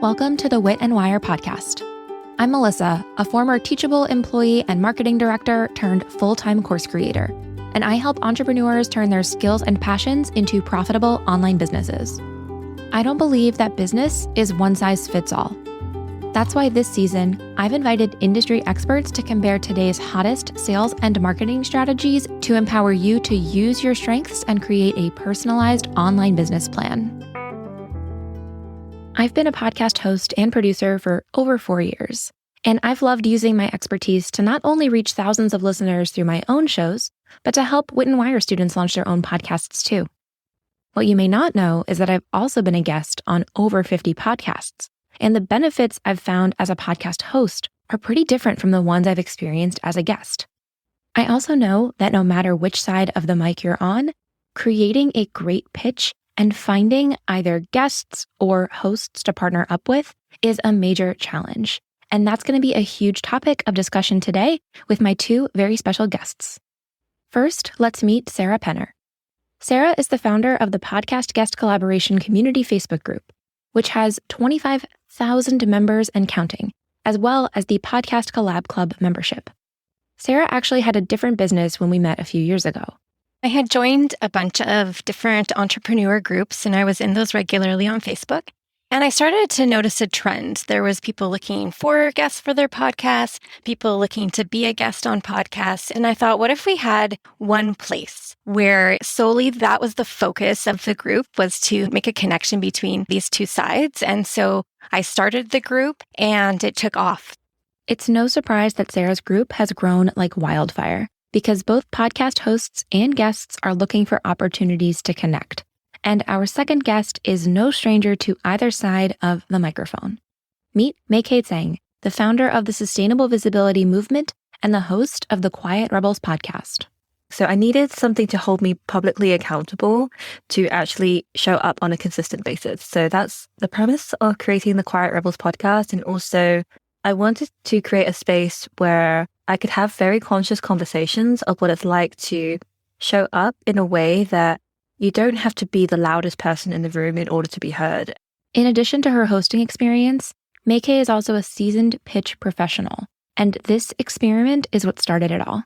Welcome to the Wit and Wire podcast. I'm Melissa, a former Teachable employee and marketing director turned full-time course creator, and I help entrepreneurs turn their skills and passions into profitable online businesses. I don't believe that business is one size fits all. That's why this season, I've invited industry experts to compare today's hottest sales and marketing strategies to empower you to use your strengths and create a personalized online business plan. I've been a podcast host and producer for over 4 years, and I've loved using my expertise to not only reach thousands of listeners through my own shows, but to help Wit and Wire students launch their own podcasts too. What you may not know is that I've also been a guest on over 50 podcasts, and the benefits I've found as a podcast host are pretty different from the ones I've experienced as a guest. I also know that no matter which side of the mic you're on, creating a great pitch and finding either guests or hosts to partner up with is a major challenge. And that's going to be a huge topic of discussion today with my two very special guests. First, let's meet Sarah Penner. Sarah is the founder of the Podcast Guest Collaboration Community Facebook group, which has 25,000 members and counting, as well as the Podcast Collab Club membership. Sarah actually had a different business when we met a few years ago. I had joined a bunch of different entrepreneur groups, and I was in those regularly on Facebook. And I started to notice a trend. There was people looking for guests for their podcasts, people looking to be a guest on podcasts. And I thought, what if we had one place where solely that was the focus of the group, was to make a connection between these two sides? And so I started the group and it took off. It's no surprise that Sarah's group has grown like wildfire, because both podcast hosts and guests are looking for opportunities to connect. And our second guest is no stranger to either side of the microphone. Meet Mei-Kay Tseng, the founder of the Sustainable Visibility Movement and the host of the Quiet Rebels podcast. So I needed something to hold me publicly accountable to actually show up on a consistent basis. So that's the premise of creating the Quiet Rebels podcast. And also I wanted to create a space where I could have very conscious conversations of what it's like to show up in a way that you don't have to be the loudest person in the room in order to be heard. In addition to her hosting experience, Mei-Kay is also a seasoned pitch professional, and this experiment is what started it all.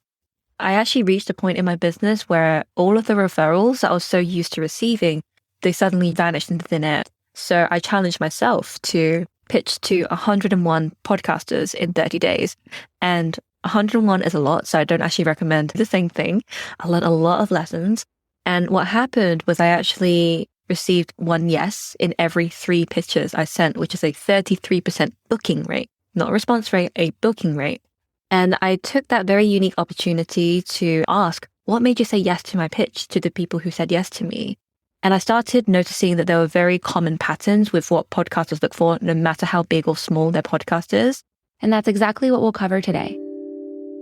I actually reached a point in my business where all of the referrals that I was so used to receiving, they suddenly vanished into thin air. So I challenged myself to pitch to 101 podcasters in 30 days. And 101 is a lot, so I don't actually recommend the same thing. I learned a lot of lessons. And what happened was I actually received one yes in every 3 pitches I sent, which is a 33% booking rate, not a response rate, a booking rate. And I took that very unique opportunity to ask, what made you say yes to my pitch, to the people who said yes to me? And I started noticing that there were very common patterns with what podcasters look for, no matter how big or small their podcast is. And that's exactly what we'll cover today.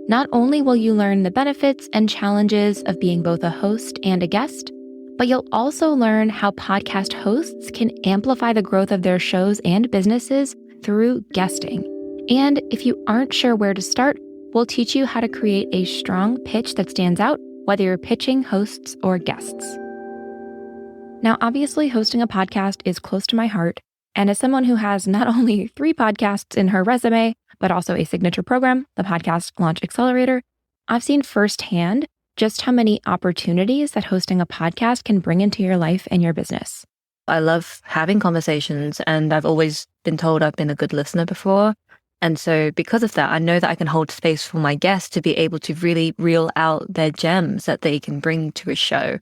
Not only will you learn the benefits and challenges of being both a host and a guest, but you'll also learn how podcast hosts can amplify the growth of their shows and businesses through guesting. And if you aren't sure where to start, we'll teach you how to create a strong pitch that stands out, whether you're pitching hosts or guests. Now, obviously, hosting a podcast is close to my heart. And as someone who has not only 3 podcasts in her resume, but also a signature program, the Podcast Launch Accelerator, I've seen firsthand just how many opportunities that hosting a podcast can bring into your life and your business. I love having conversations, and I've always been told I've been a good listener before. And so because of that, I know that I can hold space for my guests to be able to really reel out their gems that they can bring to a show.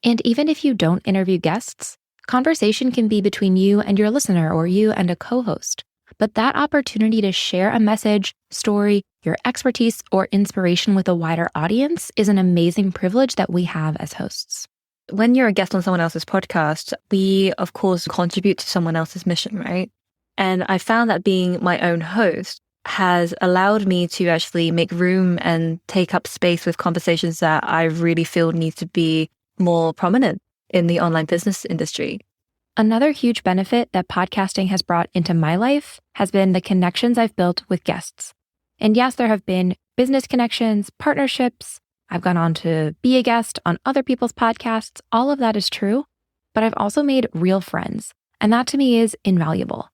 And even if you don't interview guests, conversation can be between you and your listener or you and a co-host. But that opportunity to share a message, story, your expertise, or inspiration with a wider audience is an amazing privilege that we have as hosts. When you're a guest on someone else's podcast, we, of course, contribute to someone else's mission, right? And I found that being my own host has allowed me to actually make room and take up space with conversations that I really feel need to be more prominent in the online business industry. Another huge benefit that podcasting has brought into my life has been the connections I've built with guests. And yes, there have been business connections, partnerships. I've gone on to be a guest on other people's podcasts. All of that is true, but I've also made real friends. And that to me is invaluable.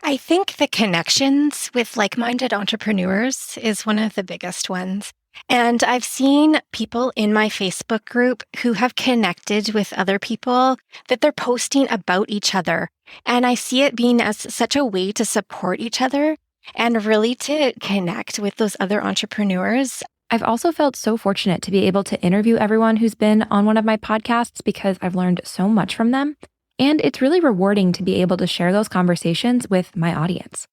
I think the connections with like-minded entrepreneurs is one of the biggest ones. And I've seen people in my Facebook group who have connected with other people that they're posting about each other. And I see it being as such a way to support each other and really to connect with those other entrepreneurs. I've also felt so fortunate to be able to interview everyone who's been on one of my podcasts because I've learned so much from them. And it's really rewarding to be able to share those conversations with my audience.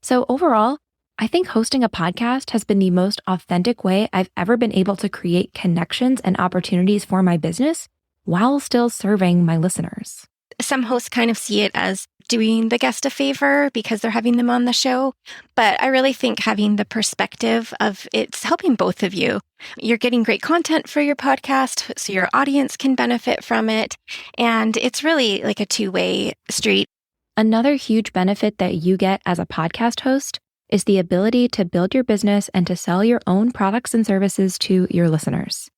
So overall, I think hosting a podcast has been the most authentic way I've ever been able to create connections and opportunities for my business while still serving my listeners. Some hosts kind of see it as doing the guest a favor because they're having them on the show. But I really think having the perspective of it's helping both of you. You're getting great content for your podcast, so your audience can benefit from it. And it's really like a two-way street. Another huge benefit that you get as a podcast host is the ability to build your business and to sell your own products and services to your listeners.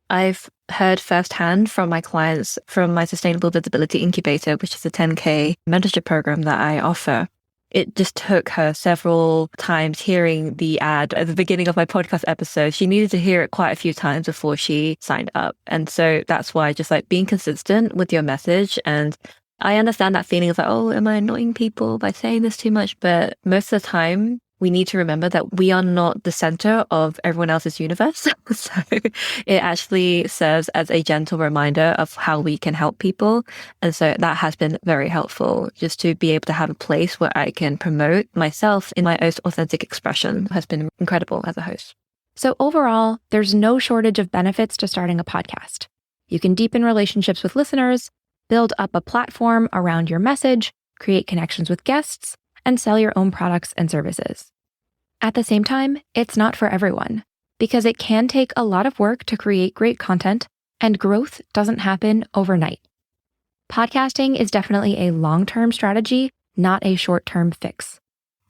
I've heard firsthand from my clients from my Sustainable Visibility Incubator, which is a 10K mentorship program that I offer. It just took her several times hearing the ad at the beginning of my podcast episode. She needed to hear it quite a few times before she signed up. And so that's why just like being consistent with your message. And I understand that feeling of like, oh, am I annoying people by saying this too much? But most of the time, we need to remember that we are not the center of everyone else's universe. So it actually serves as a gentle reminder of how we can help people. And so that has been very helpful, just to be able to have a place where I can promote myself in my most authentic expression has been incredible as a host. So overall, there's no shortage of benefits to starting a podcast. You can deepen relationships with listeners, build up a platform around your message, create connections with guests, and sell your own products and services. At the same time, it's not for everyone because it can take a lot of work to create great content, and growth doesn't happen overnight. Podcasting is definitely a long-term strategy, not a short-term fix.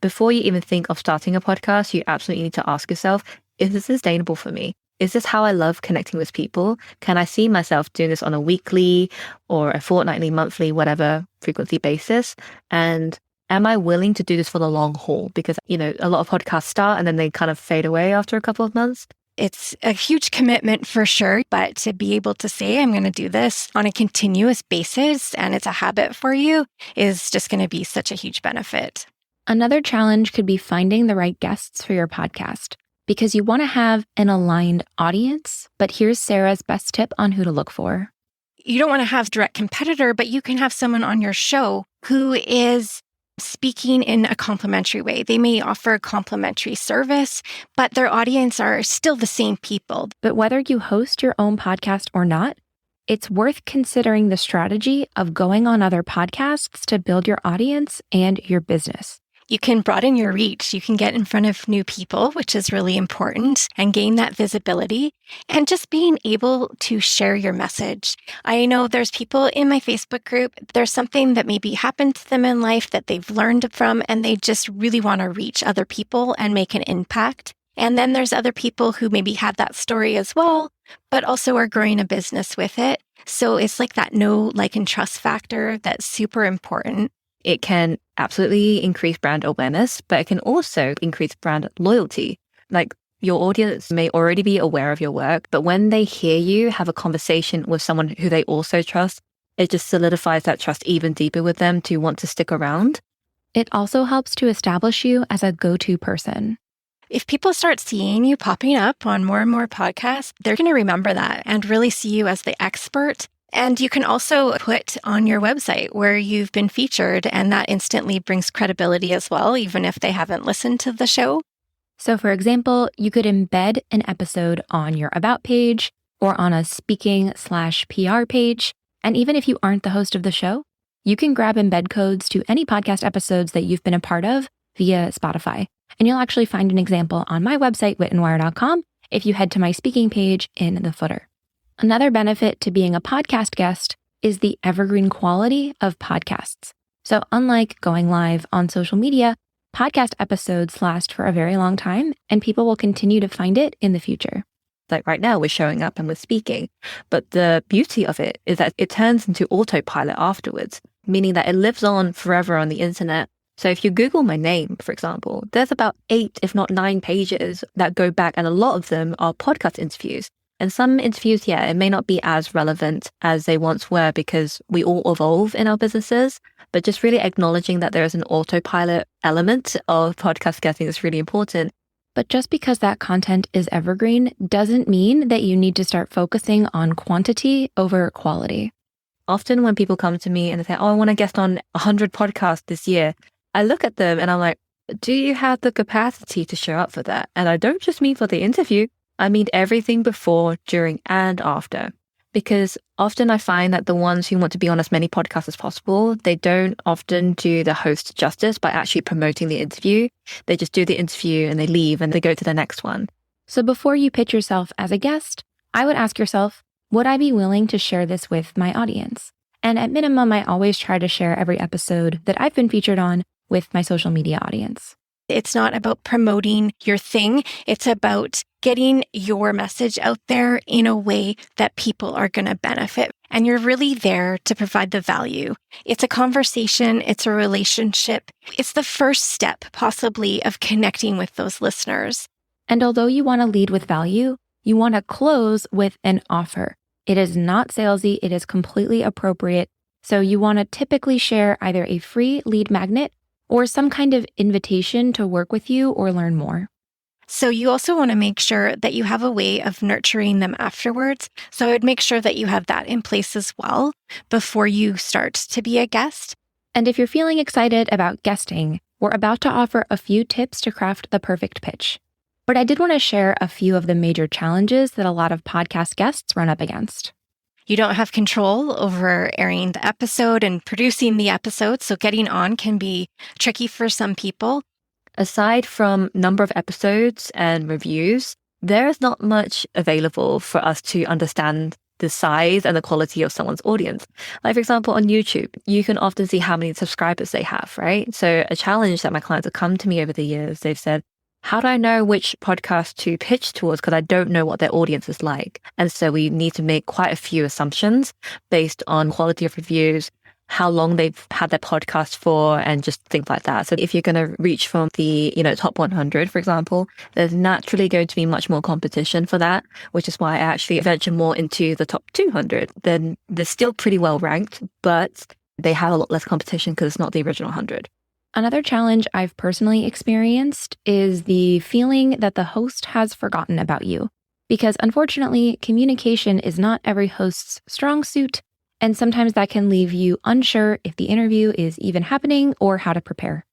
Before you even think of starting a podcast, you absolutely need to ask yourself, is this sustainable for me? Is this how I love connecting with people? Can I see myself doing this on a weekly or a fortnightly, monthly, whatever frequency basis? And am I willing to do this for the long haul? Because, a lot of podcasts start and then they kind of fade away after a couple of months. It's a huge commitment for sure, but to be able to say, I'm going to do this on a continuous basis and it's a habit for you is just going to be such a huge benefit. Another challenge could be finding the right guests for your podcast because you want to have an aligned audience. But here's Sarah's best tip on who to look for. You don't want to have direct competitor, but you can have someone on your show who is speaking in a complimentary way. They may offer a complimentary service, but their audience are still the same people. But whether you host your own podcast or not, it's worth considering the strategy of going on other podcasts to build your audience and your business. You can broaden your reach. You can get in front of new people, which is really important, and gain that visibility and just being able to share your message. I know there's people in my Facebook group, there's something that maybe happened to them in life that they've learned from, and they just really want to reach other people and make an impact. And then there's other people who maybe have that story as well, but also are growing a business with it. So it's like that know, like, and trust factor that's super important. It can absolutely increase brand awareness, but it can also increase brand loyalty. Like, your audience may already be aware of your work, but when they hear you have a conversation with someone who they also trust, it just solidifies that trust even deeper with them to want to stick around. It also helps to establish you as a go-to person. If people start seeing you popping up on more and more podcasts, they're going to remember that and really see you as the expert. And you can also put on your website where you've been featured, and that instantly brings credibility as well, even if they haven't listened to the show. So for example, you could embed an episode on your About page or on a speaking/PR page. And even if you aren't the host of the show, you can grab embed codes to any podcast episodes that you've been a part of via Spotify. And you'll actually find an example on my website, witandwire.com, if you head to my speaking page in the footer. Another benefit to being a podcast guest is the evergreen quality of podcasts. So unlike going live on social media, podcast episodes last for a very long time and people will continue to find it in the future. Like right now, we're showing up and we're speaking. But the beauty of it is that it turns into autopilot afterwards, meaning that it lives on forever on the internet. So if you Google my name, for example, there's about 8, if not 9 pages that go back, and a lot of them are podcast interviews. And some interviews, yeah, it may not be as relevant as they once were because we all evolve in our businesses, but just really acknowledging that there is an autopilot element of podcast guesting is really important. But just because that content is evergreen doesn't mean that you need to start focusing on quantity over quality. Often when people come to me and they say, oh, I want to guest on 100 podcasts this year, I look at them and I'm like, do you have the capacity to show up for that? And I don't just mean for the interview. I mean everything before, during, and after. Because often I find that the ones who want to be on as many podcasts as possible, they don't often do the host justice by actually promoting the interview. They just do the interview and they leave and they go to the next one. So before you pitch yourself as a guest, I would ask yourself, would I be willing to share this with my audience? And at minimum, I always try to share every episode that I've been featured on with my social media audience. It's not about promoting your thing. It's about getting your message out there in a way that people are going to benefit. And you're really there to provide the value. It's a conversation. It's a relationship. It's the first step, possibly, of connecting with those listeners. And although you want to lead with value, you want to close with an offer. It is not salesy. It is completely appropriate. So you want to typically share either a free lead magnet or some kind of invitation to work with you or learn more. So you also want to make sure that you have a way of nurturing them afterwards. So I would make sure that you have that in place as well before you start to be a guest. And if you're feeling excited about guesting, we're about to offer a few tips to craft the perfect pitch. But I did want to share a few of the major challenges that a lot of podcast guests run up against. You don't have control over airing the episode and producing the episode, so getting on can be tricky for some people. Aside from number of episodes and reviews, there is not much available for us to understand the size and the quality of someone's audience. Like, for example, on YouTube, you can often see how many subscribers they have, right? So a challenge that my clients have come to me over the years, they've said, how do I know which podcast to pitch towards? Because I don't know what their audience is like. And so we need to make quite a few assumptions based on quality of reviews, how long they've had their podcast for, and just things like that. So if you're going to reach from the, top 100, for example, there's naturally going to be much more competition for that, which is why I actually venture more into the top 200. Then they're still pretty well ranked, but they have a lot less competition because it's not the original 100. Another challenge I've personally experienced is the feeling that the host has forgotten about you. Because unfortunately, communication is not every host's strong suit, and sometimes that can leave you unsure if the interview is even happening or how to prepare.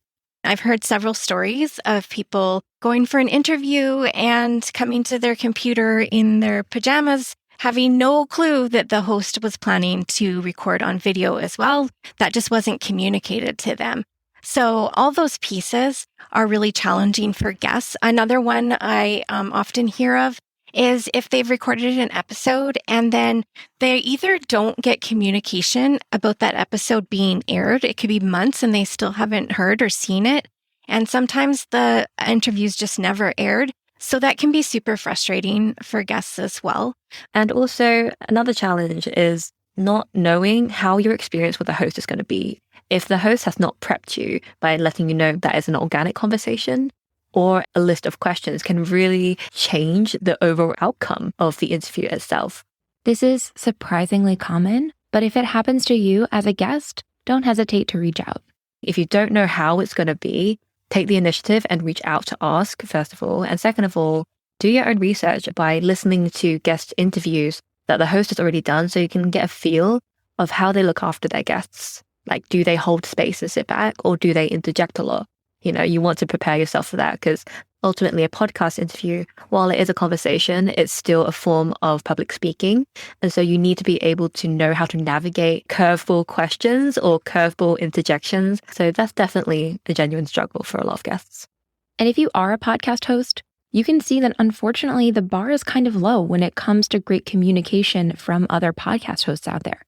I've heard several stories of people going for an interview and coming to their computer in their pajamas, having no clue that the host was planning to record on video as well. That just wasn't communicated to them. So all those pieces are really challenging for guests. Another one I often hear of is if they've recorded an episode and then they either don't get communication about that episode being aired. It could be months and they still haven't heard or seen it. And sometimes the interview's just never aired. So that can be super frustrating for guests as well. And also another challenge is not knowing how your experience with the host is going to be. If the host has not prepped you by letting you know that is an organic conversation, or a list of questions can really change the overall outcome of the interview itself. This is surprisingly common, but if it happens to you as a guest, don't hesitate to reach out. If you don't know how it's going to be, take the initiative and reach out to ask, first of all. And second of all, do your own research by listening to guest interviews that the host has already done so you can get a feel of how they look after their guests. Like, do they hold space and sit back, or do they interject a lot? You want to prepare yourself for that because ultimately a podcast interview, while it is a conversation, it's still a form of public speaking. And so you need to be able to know how to navigate curveball questions or curveball interjections. So that's definitely a genuine struggle for a lot of guests. And if you are a podcast host, you can see that unfortunately the bar is kind of low when it comes to great communication from other podcast hosts out there.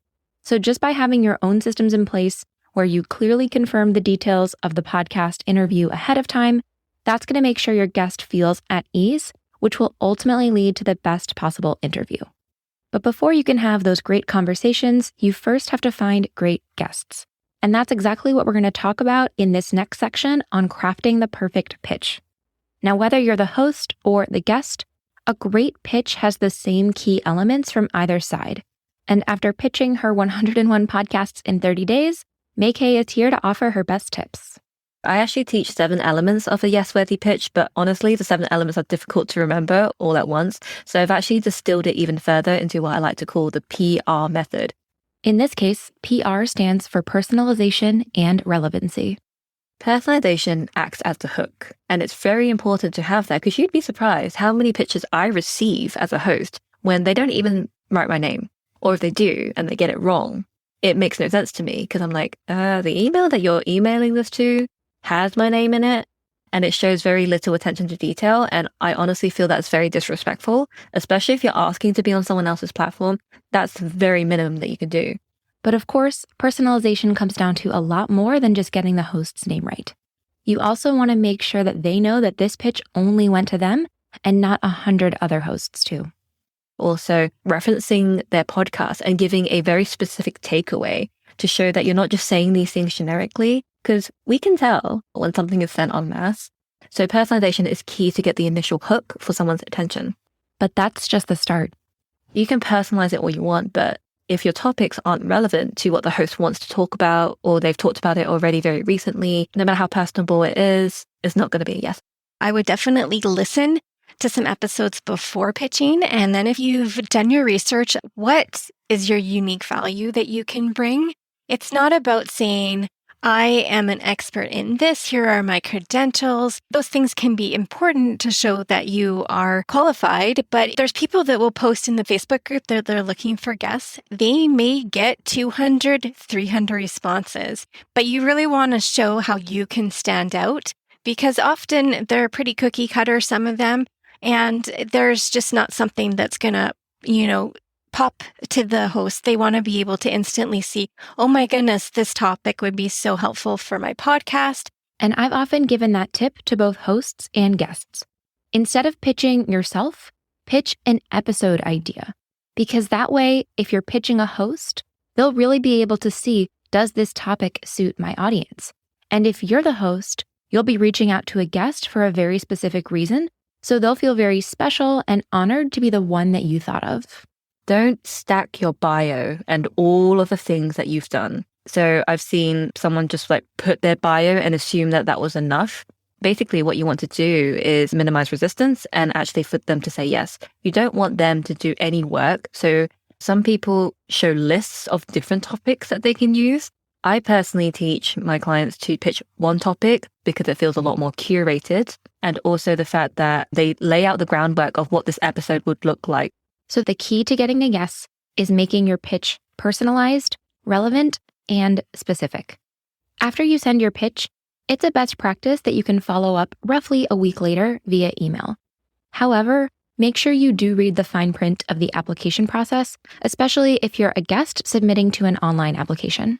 So just by having your own systems in place, where you clearly confirm the details of the podcast interview ahead of time, that's going to make sure your guest feels at ease, which will ultimately lead to the best possible interview. But before you can have those great conversations, you first have to find great guests. And that's exactly what we're going to talk about in this next section on crafting the perfect pitch. Now, whether you're the host or the guest, a great pitch has the same key elements from either side. And after pitching her 101 podcasts in 30 days, May Kay is here to offer her best tips. I actually teach 7 elements of a yes-worthy pitch, but honestly, the 7 elements are difficult to remember all at once. So I've actually distilled it even further into what I like to call the PR method. In this case, PR stands for personalization and relevancy. Personalization acts as the hook, and it's very important to have that because you'd be surprised how many pitches I receive as a host when they don't even write my name, or if they do and they get it wrong. It makes no sense to me because I'm like, the email that you're emailing this to has my name in it, and it shows very little attention to detail, and I honestly feel that's very disrespectful, especially if you're asking to be on someone else's platform. That's the very minimum that you can do. But of course, personalization comes down to a lot more than just getting the host's name right. You also want to make sure that they know that this pitch only went to them and not 100 other hosts too. Also, referencing their podcast and giving a very specific takeaway to show that you're not just saying these things generically, because we can tell when something is sent en masse. So personalization is key to get the initial hook for someone's attention. But that's just the start. You can personalize it all you want, but if your topics aren't relevant to what the host wants to talk about, or they've talked about it already very recently, no matter how personable it is, it's not going to be a yes. I would definitely listen to some episodes before pitching. And then if you've done your research, what is your unique value that you can bring? It's not about saying, I am an expert in this. Here are my credentials. Those things can be important to show that you are qualified, but there's people that will post in the Facebook group that they're looking for guests. They may get 200, 300 responses, but you really want to show how you can stand out because often they're pretty cookie cutter, some of them, and there's just not something that's going to, pop to the host. They want to be able to instantly see, oh my goodness, this topic would be so helpful for my podcast. And I've often given that tip to both hosts and guests. Instead of pitching yourself, pitch an episode idea. Because that way, if you're pitching a host, they'll really be able to see, does this topic suit my audience? And if you're the host, you'll be reaching out to a guest for a very specific reason, so they'll feel very special and honored to be the one that you thought of. Don't stack your bio and all of the things that you've done. So I've seen someone just put their bio and assume that that was enough. Basically, what you want to do is minimize resistance and actually for them to say yes. You don't want them to do any work. So some people show lists of different topics that they can use. I personally teach my clients to pitch one topic because it feels a lot more curated. And also the fact that they lay out the groundwork of what this episode would look like. So the key to getting a yes is making your pitch personalized, relevant, and specific. After you send your pitch, it's a best practice that you can follow up roughly a week later via email. However, make sure you do read the fine print of the application process, especially if you're a guest submitting to an online application.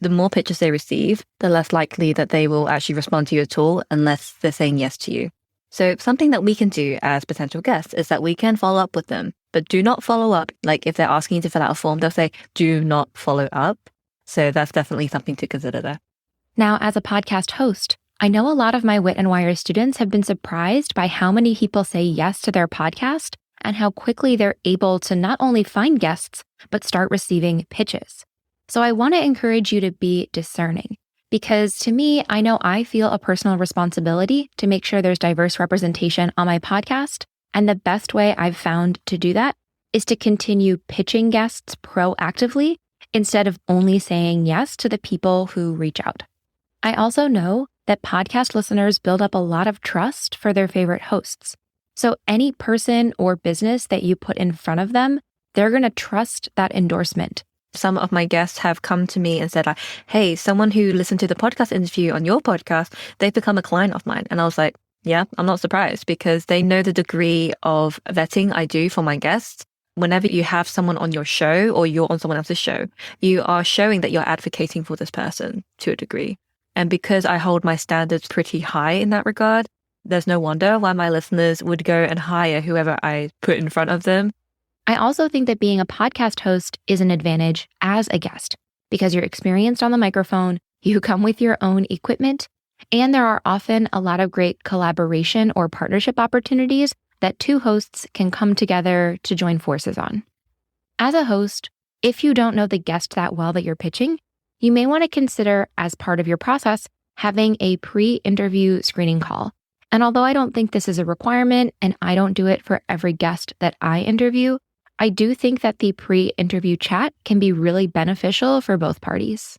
The more pitches they receive, the less likely that they will actually respond to you at all unless they're saying yes to you. So something that we can do as potential guests is that we can follow up with them, but do not follow up. Like if they're asking you to fill out a form, they'll say, do not follow up. So that's definitely something to consider there. Now, as a podcast host, I know a lot of my Wit and Wire students have been surprised by how many people say yes to their podcast and how quickly they're able to not only find guests, but start receiving pitches. So I want to encourage you to be discerning. Because to me, I know I feel a personal responsibility to make sure there's diverse representation on my podcast. And the best way I've found to do that is to continue pitching guests proactively instead of only saying yes to the people who reach out. I also know that podcast listeners build up a lot of trust for their favorite hosts. So any person or business that you put in front of them, they're going to trust that endorsement. Some of my guests have come to me and said, hey, someone who listened to the podcast interview on your podcast, they've become a client of mine. And I was like, yeah, I'm not surprised because they know the degree of vetting I do for my guests. Whenever you have someone on your show or you're on someone else's show, you are showing that you're advocating for this person to a degree. And because I hold my standards pretty high in that regard, there's no wonder why my listeners would go and hire whoever I put in front of them. I also think that being a podcast host is an advantage as a guest because you're experienced on the microphone, you come with your own equipment, and there are often a lot of great collaboration or partnership opportunities that two hosts can come together to join forces on. As a host, if you don't know the guest that well that you're pitching, you may want to consider, as part of your process, having a pre-interview screening call. And although I don't think this is a requirement and I don't do it for every guest that I interview, I do think that the pre-interview chat can be really beneficial for both parties.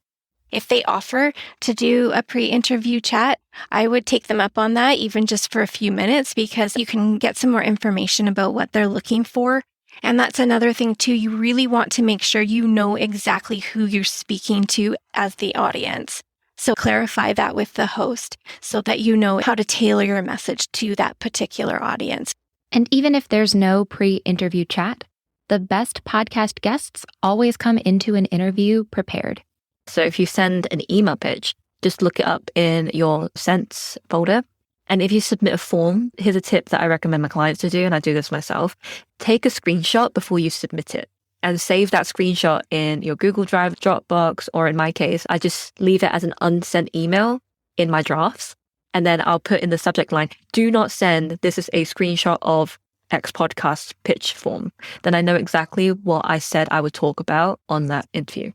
If they offer to do a pre-interview chat, I would take them up on that, even just for a few minutes, because you can get some more information about what they're looking for. And that's another thing too. You really want to make sure you know exactly who you're speaking to as the audience. So clarify that with the host so that you know how to tailor your message to that particular audience. And even if there's no pre-interview chat, the best podcast guests always come into an interview prepared. So if you send an email pitch, just look it up in your Sents folder. And if you submit a form, here's a tip that I recommend my clients to do, and I do this myself. Take a screenshot before you submit it and save that screenshot in your Google Drive, Dropbox, or in my case, I just leave it as an unsent email in my drafts. And then I'll put in the subject line, do not send, this is a screenshot of X podcast pitch form. Then I know exactly what I said I would talk about on that interview.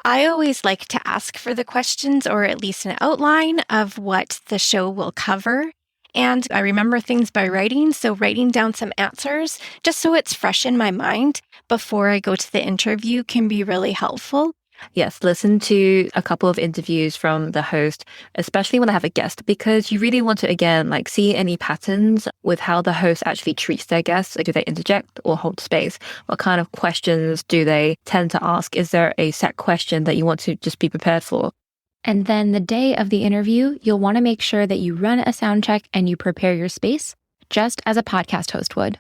I always like to ask for the questions or at least an outline of what the show will cover. And I remember things by writing, so writing down some answers just so it's fresh in my mind before I go to the interview can be really helpful. Yes, listen to a couple of interviews from the host, especially when I have a guest, because you really want to, again, see any patterns with how the host actually treats their guests. Do they interject or hold space? What kind of questions do they tend to ask? Is there a set question that you want to just be prepared for? And then the day of the interview, you'll want to make sure that you run a sound check and you prepare your space, just as a podcast host would.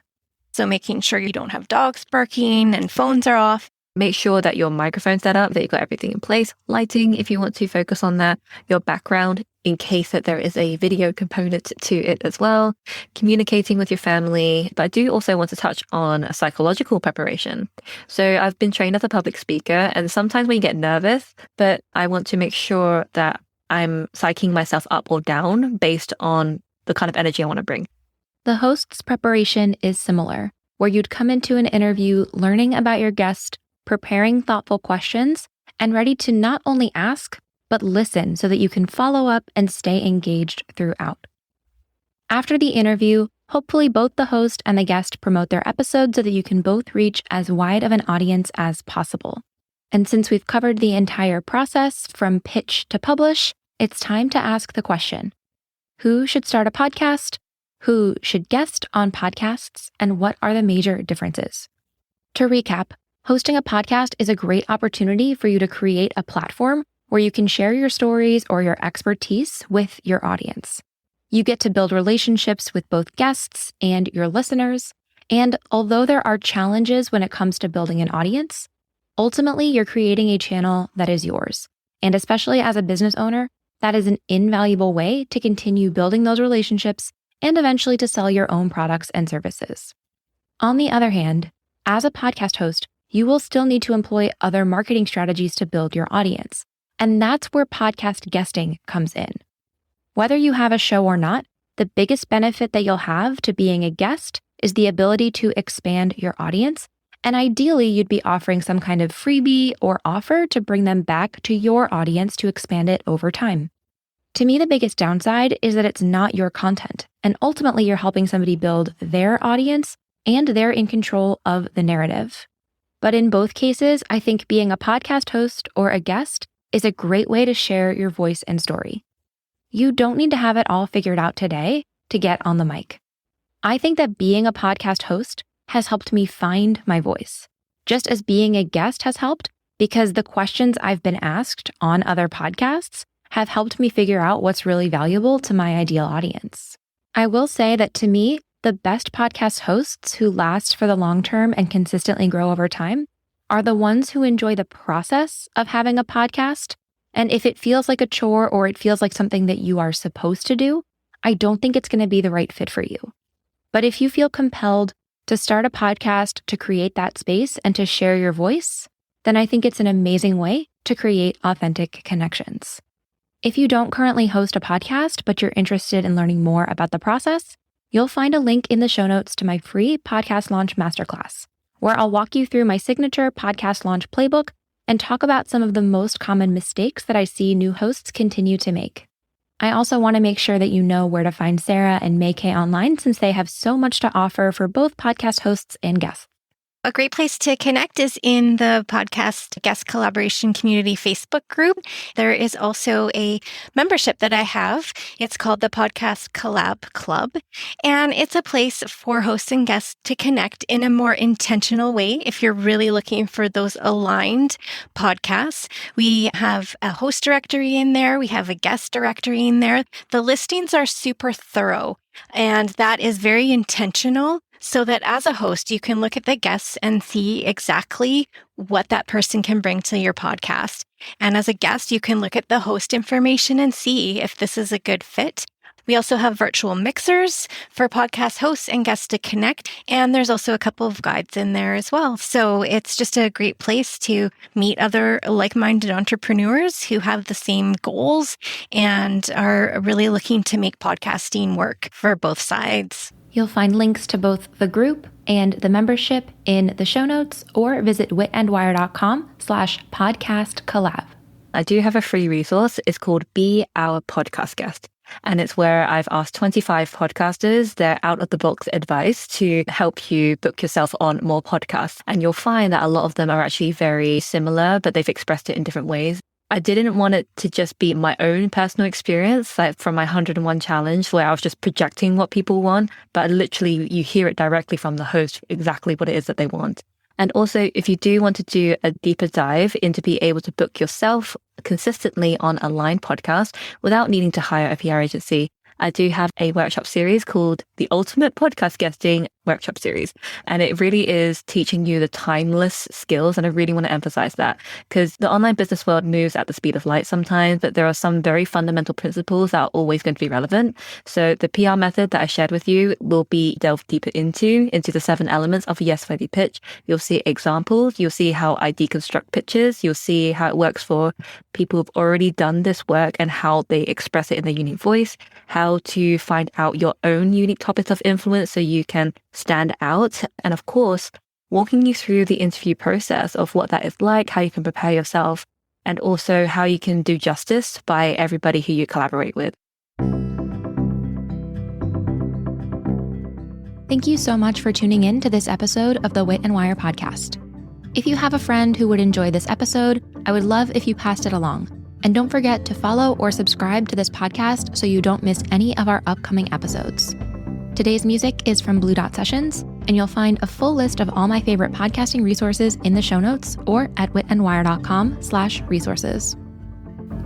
So making sure you don't have dogs barking and phones are off. Make sure that your microphone's set up, that you've got everything in place. Lighting, if you want to focus on that. Your background, in case that there is a video component to it as well. Communicating with your family. But I do also want to touch on a psychological preparation. So I've been trained as a public speaker, and sometimes when you get nervous, but I want to make sure that I'm psyching myself up or down based on the kind of energy I want to bring. The host's preparation is similar, where you'd come into an interview learning about your guest, preparing thoughtful questions, and ready to not only ask, but listen so that you can follow up and stay engaged throughout. After the interview, hopefully both the host and the guest promote their episode so that you can both reach as wide of an audience as possible. And since we've covered the entire process from pitch to publish, it's time to ask the question: who should start a podcast? Who should guest on podcasts? And what are the major differences? To recap, hosting a podcast is a great opportunity for you to create a platform where you can share your stories or your expertise with your audience. You get to build relationships with both guests and your listeners. And although there are challenges when it comes to building an audience, ultimately you're creating a channel that is yours. And especially as a business owner, that is an invaluable way to continue building those relationships and eventually to sell your own products and services. On the other hand, as a podcast host, you will still need to employ other marketing strategies to build your audience. And that's where podcast guesting comes in. Whether you have a show or not, the biggest benefit that you'll have to being a guest is the ability to expand your audience. And ideally, you'd be offering some kind of freebie or offer to bring them back to your audience to expand it over time. To me, the biggest downside is that it's not your content. And ultimately, you're helping somebody build their audience and they're in control of the narrative. But in both cases, I think being a podcast host or a guest is a great way to share your voice and story. You don't need to have it all figured out today to get on the mic. I think that being a podcast host has helped me find my voice, just as being a guest has helped, because the questions I've been asked on other podcasts have helped me figure out what's really valuable to my ideal audience. I will say that to me, the best podcast hosts who last for the long term and consistently grow over time are the ones who enjoy the process of having a podcast. And if it feels like a chore or it feels like something that you are supposed to do, I don't think it's going to be the right fit for you. But if you feel compelled to start a podcast to create that space and to share your voice, then I think it's an amazing way to create authentic connections. If you don't currently host a podcast, but you're interested in learning more about the process, you'll find a link in the show notes to my free podcast launch masterclass, where I'll walk you through my signature podcast launch playbook and talk about some of the most common mistakes that I see new hosts continue to make. I also want to make sure that you know where to find Sarah and May Kay online, since they have so much to offer for both podcast hosts and guests. A great place to connect is in the podcast guest collaboration community Facebook group. There is also a membership that I have. It's called the Podcast Collab Club, and it's a place for hosts and guests to connect in a more intentional way. If you're really looking for those aligned podcasts, we have a host directory in there. We have a guest directory in there. The listings are super thorough, and that is very intentional, so that as a host, you can look at the guests and see exactly what that person can bring to your podcast. And as a guest, you can look at the host information and see if this is a good fit. We also have virtual mixers for podcast hosts and guests to connect. And there's also a couple of guides in there as well. So it's just a great place to meet other like-minded entrepreneurs who have the same goals and are really looking to make podcasting work for both sides. You'll find links to both the group and the membership in the show notes, or visit witandwire.com/podcastcollab. I do have a free resource. It's called Be Our Podcast Guest. And it's where I've asked 25 podcasters their out-of-the-box advice to help you book yourself on more podcasts. And you'll find that a lot of them are actually very similar, but they've expressed it in different ways. I didn't want it to just be my own personal experience, like from my 101 challenge, where I was just projecting what people want, but literally you hear it directly from the host, exactly what it is that they want. And also, if you do want to do a deeper dive into be able to book yourself consistently on a line podcast without needing to hire a PR agency, I do have a workshop series called the Ultimate Podcast Guesting Workshop Series. And it really is teaching you the timeless skills. And I really want to emphasize that, because the online business world moves at the speed of light sometimes, but there are some very fundamental principles that are always going to be relevant. So the PR method that I shared with you will be delved deeper into the 7 elements of a yes-worthy pitch. You'll see examples. You'll see how I deconstruct pitches. You'll see how it works for people who've already done this work and how they express it in their unique voice, how to find out your own unique topics of influence so you can stand out. And of course, walking you through the interview process of what that is like, how you can prepare yourself, and also how you can do justice by everybody who you collaborate with. Thank you so much for tuning in to this episode of the Wit and Wire podcast. If you have a friend who would enjoy this episode, I would love if you passed it along. And don't forget to follow or subscribe to this podcast so you don't miss any of our upcoming episodes. Today's music is from Blue Dot Sessions, and you'll find a full list of all my favorite podcasting resources in the show notes or at witandwire.com/resources.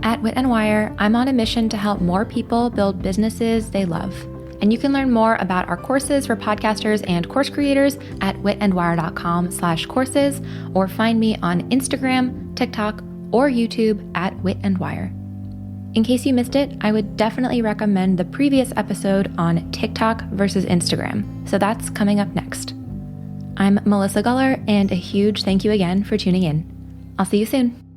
At Wit and Wire, I'm on a mission to help more people build businesses they love. And you can learn more about our courses for podcasters and course creators at witandwire.com/courses, or find me on Instagram, TikTok, or YouTube at Wit and Wire. In case you missed it, I would definitely recommend the previous episode on TikTok versus Instagram. So that's coming up next. I'm Melissa Guller, and a huge thank you again for tuning in. I'll see you soon.